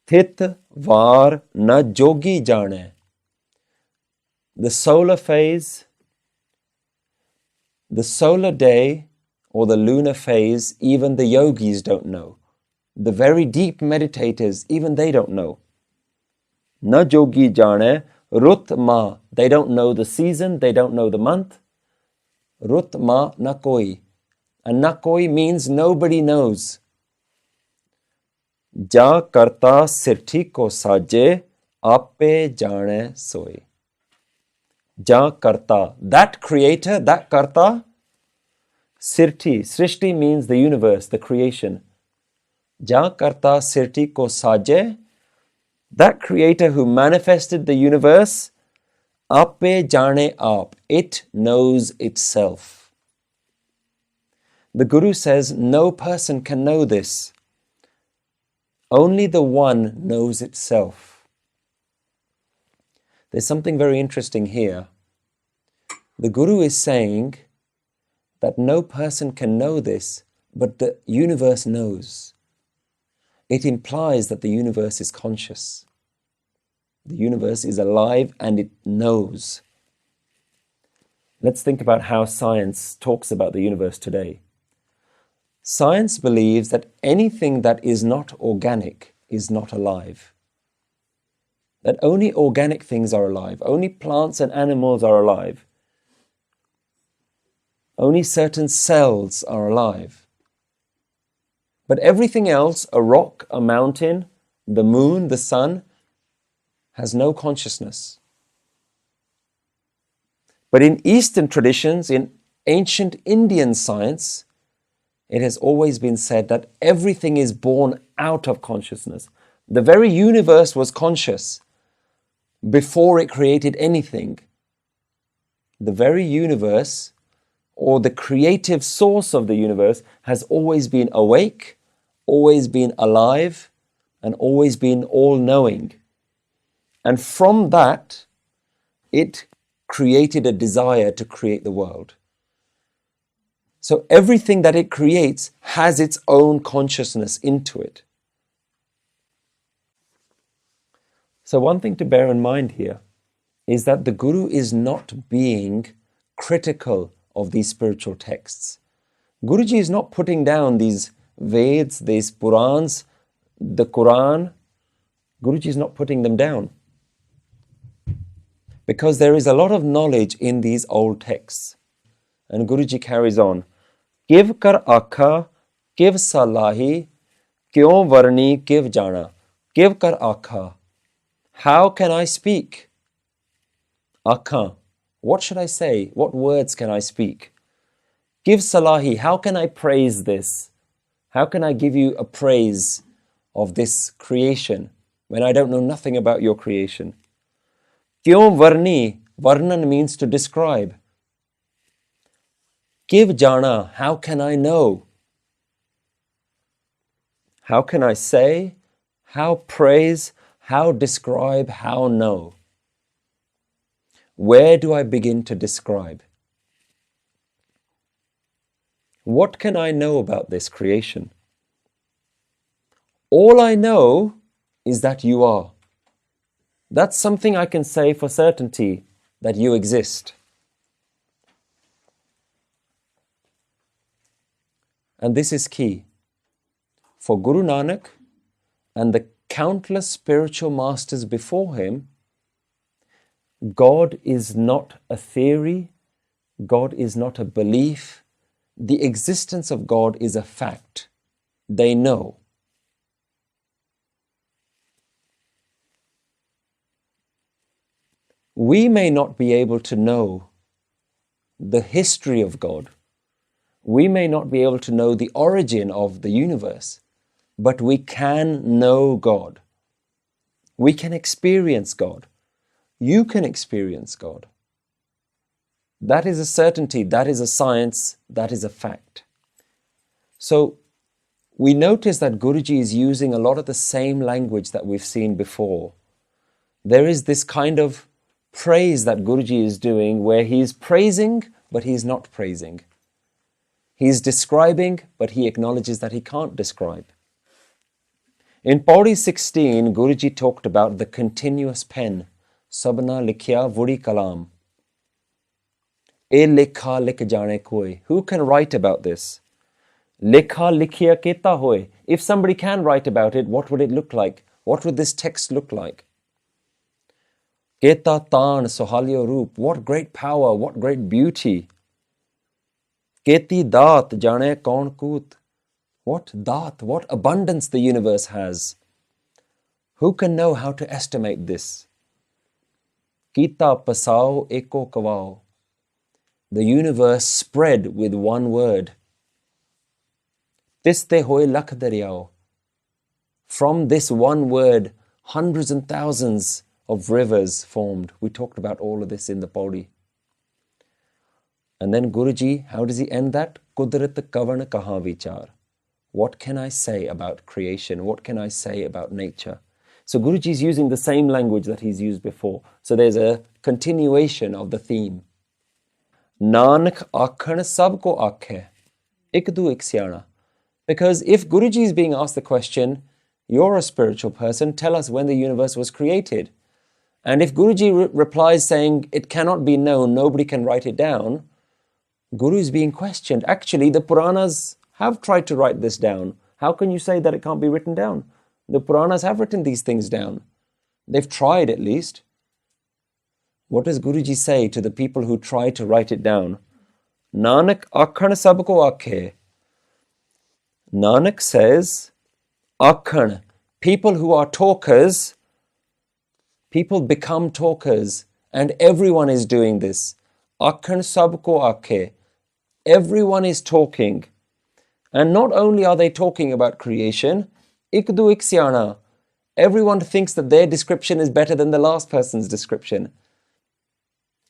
Thit var na jogi jane. The solar phase, the solar day or the lunar phase, even the yogis don't know. The very deep meditators, even they don't know. Na jogi jane, rut ma. They don't know the season, they don't know the month. Rut ma na koi. And na koi means nobody knows. Ja karta sirthi ko saje, ape jane soy. Ja karta, that creator, that karta, sirthi. Srishti means the universe, the creation. Ja karta sirthi ko saje, that creator who manifested the universe, ape jane aap, it knows itself. The Guru says no person can know this. Only the one knows itself. There's something very interesting here. The Guru is saying that no person can know this, but the universe knows. It implies that the universe is conscious. The universe is alive and it knows. Let's think about how science talks about the universe today. Science believes that anything that is not organic is not alive. That only organic things are alive. Only plants and animals are alive. Only certain cells are alive. But everything else, a rock, a mountain, the moon, the sun, has no consciousness. But in Eastern traditions, in ancient Indian science, it has always been said that everything is born out of consciousness. The very universe was conscious before it created anything. The very universe, or the creative source of the universe, has always been awake, always been alive, and always been all-knowing. And from that, it created a desire to create the world. So everything that it creates has its own consciousness into it. So one thing to bear in mind here is that the Guru is not being critical of these spiritual texts. Guruji is not putting down these Veds, these Purans, the Quran. Guruji is not putting them down. Because there is a lot of knowledge in these old texts. And Guruji carries on. Kiv kar akha, kiv salahi, kyon varni, kiv jana. Kiv kar akha. How can I speak? Akha. What should I say? What words can I speak? Give salahi. How can I praise this? How can I give you a praise of this creation when I don't know nothing about your creation? Kyon varni. Varnan means to describe. Kiv jana, how can I know? How can I say? How praise? How describe? How know? Where do I begin to describe? What can I know about this creation? All I know is that you are. That's something I can say for certainty, that you exist. And this is key. For Guru Nanak and the countless spiritual masters before him, God is not a theory, God is not a belief. The existence of God is a fact. They know. We may not be able to know the history of God. We may not be able to know the origin of the universe, but we can know God. We can experience God. You can experience God. That is a certainty, that is a science, that is a fact. So we notice that Guruji is using a lot of the same language that we've seen before. There is this kind of praise that Guruji is doing where he's praising, but he's not praising. He's describing, but he acknowledges that he can't describe. In Pauri 16, Guruji talked about the continuous pen. Sabna likhya vudi kalam. E likha lik jane koi. Who can write about this? Likha likhya keta hoy. If somebody can write about it, what would it look like? What would this text look like? Keta taan sohalyo roop. What great power, what great beauty. Keti daat jane kaun koot. What daat, what abundance the universe has. Who can know how to estimate this? Kita pasao eko kawao. The universe spread with one word. Tiste hoy lakh daryao. From this one word, hundreds and thousands of rivers formed. We talked about all of this in the Pauri. And then Guruji, how does he end that? Kudrat kavan kaha vichar. What can I say about creation? What can I say about nature? So Guruji is using the same language that he's used before. So there's a continuation of the theme. Nanak akhan sabko akhe. Ikdu iksiyana. Because if Guruji is being asked the question, you're a spiritual person, tell us when the universe was created. And if Guruji replies saying, it cannot be known, nobody can write it down, Guru is being questioned. Actually, the Puranas have tried to write this down. How can you say that it can't be written down? The Puranas have written these things down. They've tried at least. What does Guruji say to the people who try to write it down? Nanak akhan sabko akhe. Nanak says, akhan, people who are talkers, people become talkers, and everyone is doing this. Akhan sabko akhe. Everyone is talking. And not only are they talking about creation, ikdu iksyana. Everyone thinks that their description is better than the last person's description.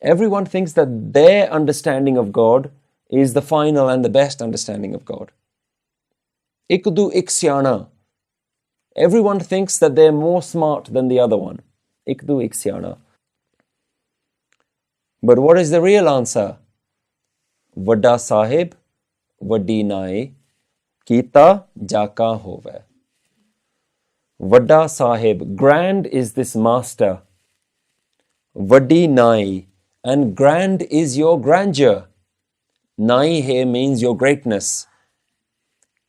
Everyone thinks that their understanding of God is the final and the best understanding of God. Ikdu iksyana. Everyone thinks that they're more smart than the other one. Ikdu iksyana. But what is the real answer? Vadda Sahib, Vaddi Nai, Kita Jaka Hove. Vadda Sahib, grand is this master. Vaddi Nai, and grand is your grandeur. Nai here means your greatness.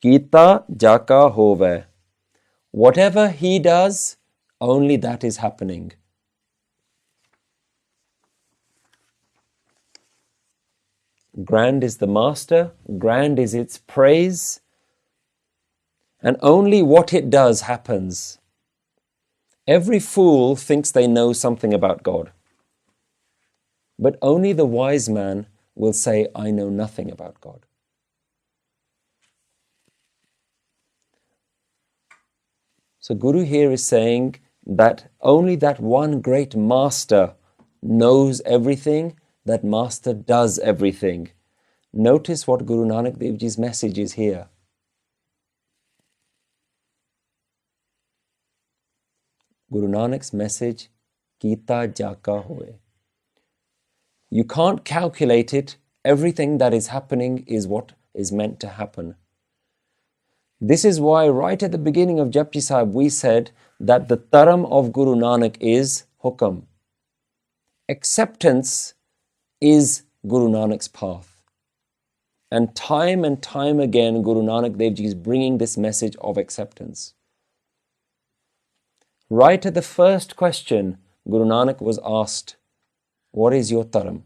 Kita Jaka Hove. Whatever he does, only that is happening. Grand is the master, grand is its praise, and only what it does happens. Every fool thinks they know something about God, but only the wise man will say, I know nothing about God. So Guru here is saying that only that one great master knows everything, that master does everything. Notice what Guru Nanak Dev Ji's message is here. Guru Nanak's message, Kita Jaka Hoye. You can't calculate it. Everything that is happening is what is meant to happen. This is why right at the beginning of Japji Sahib we said that the taram of Guru Nanak is hukam. Acceptance is Guru Nanak's path. And time again Guru Nanak Dev Ji is bringing this message of acceptance. Right at the first question, Guru Nanak was asked, what is your taram?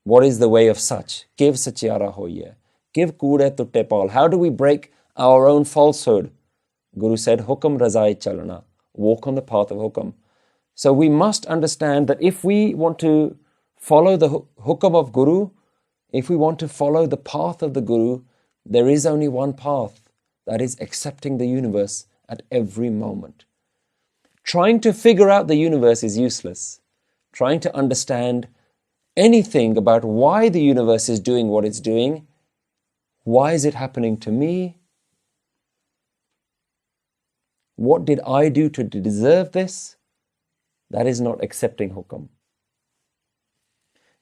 What is the way of such? Kiv sachiara hoye. Kiv kure tutte paal. How do we break our own falsehood? Guru said, hukam razai chalana. Walk on the path of hukam. So we must understand that if we want to follow the hukam of Guru, if we want to follow the path of the Guru, there is only one path, that is accepting the universe at every moment. Trying to figure out the universe is useless. Trying to understand anything about why the universe is doing what it's doing, why is it happening to me? What did I do to deserve this? That is not accepting hukam.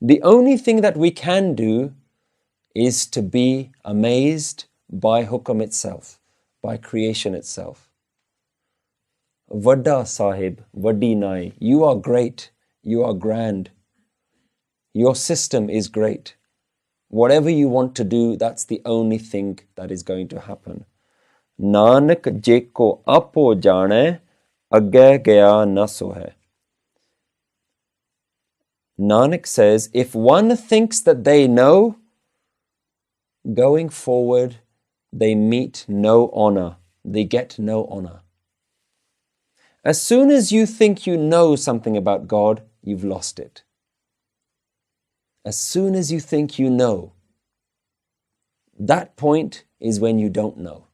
The only thing that we can do is to be amazed by hukam itself, by creation itself. Vadda Sahib, Vaddi Nai, you are great, you are grand. Your system is great. Whatever you want to do, that's the only thing that is going to happen. Nanak jeko apo jane, agge gaya na so hai. Nanak says, if one thinks that they know, going forward, they meet no honor. They get no honor. As soon as you think you know something about God, you've lost it. As soon as you think you know, that point is when you don't know.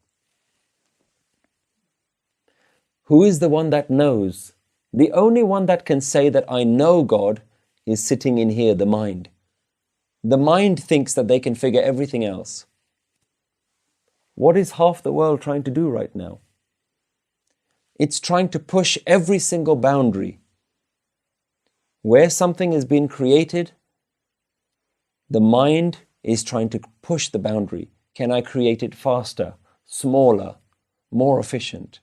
Who is the one that knows? The only one that can say that I know God is sitting in here, the mind. The mind thinks that they can figure everything else. What is half the world trying to do right now? It's trying to push every single boundary. Where something has been created, the mind is trying to push the boundary. Can I create it faster, smaller, more efficient?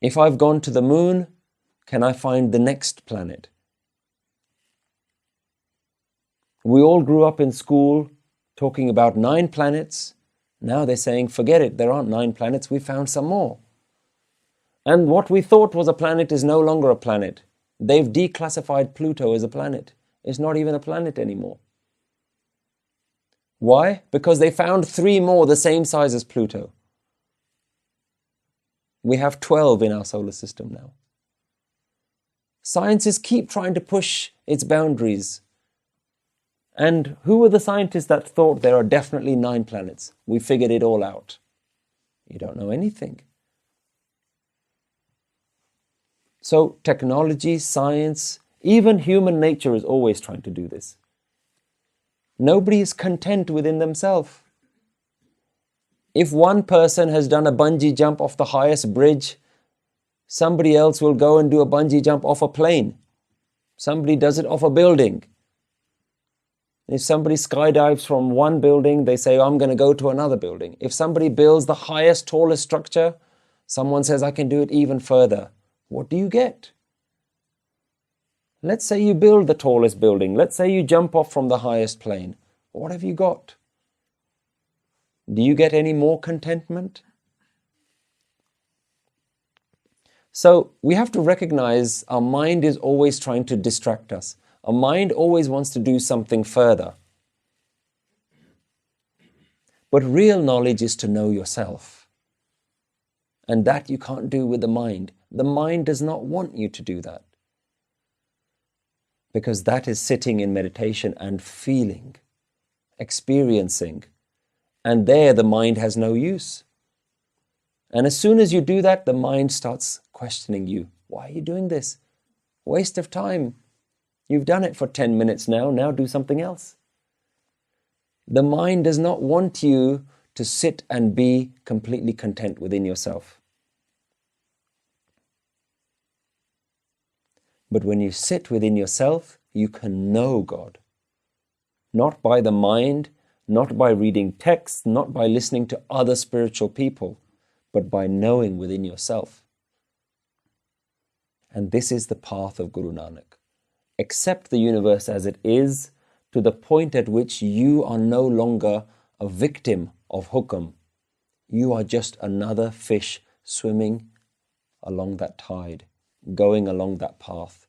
If I've gone to the moon, can I find the next planet? We all grew up in school talking about 9 planets. Now they're saying, forget it, there aren't 9 planets, we found some more. And what we thought was a planet is no longer a planet. They've declassified Pluto as a planet. It's not even a planet anymore. Why? Because they found 3 more the same size as Pluto. We have 12 in our solar system now. Scientists keep trying to push its boundaries. And who were the scientists that thought there are definitely 9 planets? We figured it all out. You don't know anything. So technology, science, even human nature is always trying to do this. Nobody is content within themselves. If one person has done a bungee jump off the highest bridge, somebody else will go and do a bungee jump off a plane. Somebody does it off a building. If somebody skydives from one building, they say, I'm going to go to another building. If somebody builds the highest, tallest structure, someone says, I can do it even further. What do you get? Let's say you build the tallest building. Let's say you jump off from the highest plane. What have you got? Do you get any more contentment? So we have to recognize our mind is always trying to distract us. Our mind always wants to do something further. But real knowledge is to know yourself. And that you can't do with the mind. The mind does not want you to do that. Because that is sitting in meditation and feeling, experiencing. And there the mind has no use. And as soon as you do that, the mind starts questioning you. Why are you doing this? Waste of time. You've done it for 10 minutes now do something else. The mind does not want you to sit and be completely content within yourself. But when you sit within yourself, you can know God. Not by the mind, not by reading texts, not by listening to other spiritual people, but by knowing within yourself. And this is the path of Guru Nanak. Accept the universe as it is, to the point at which you are no longer a victim of hukum. You are just another fish swimming along that tide, going along that path.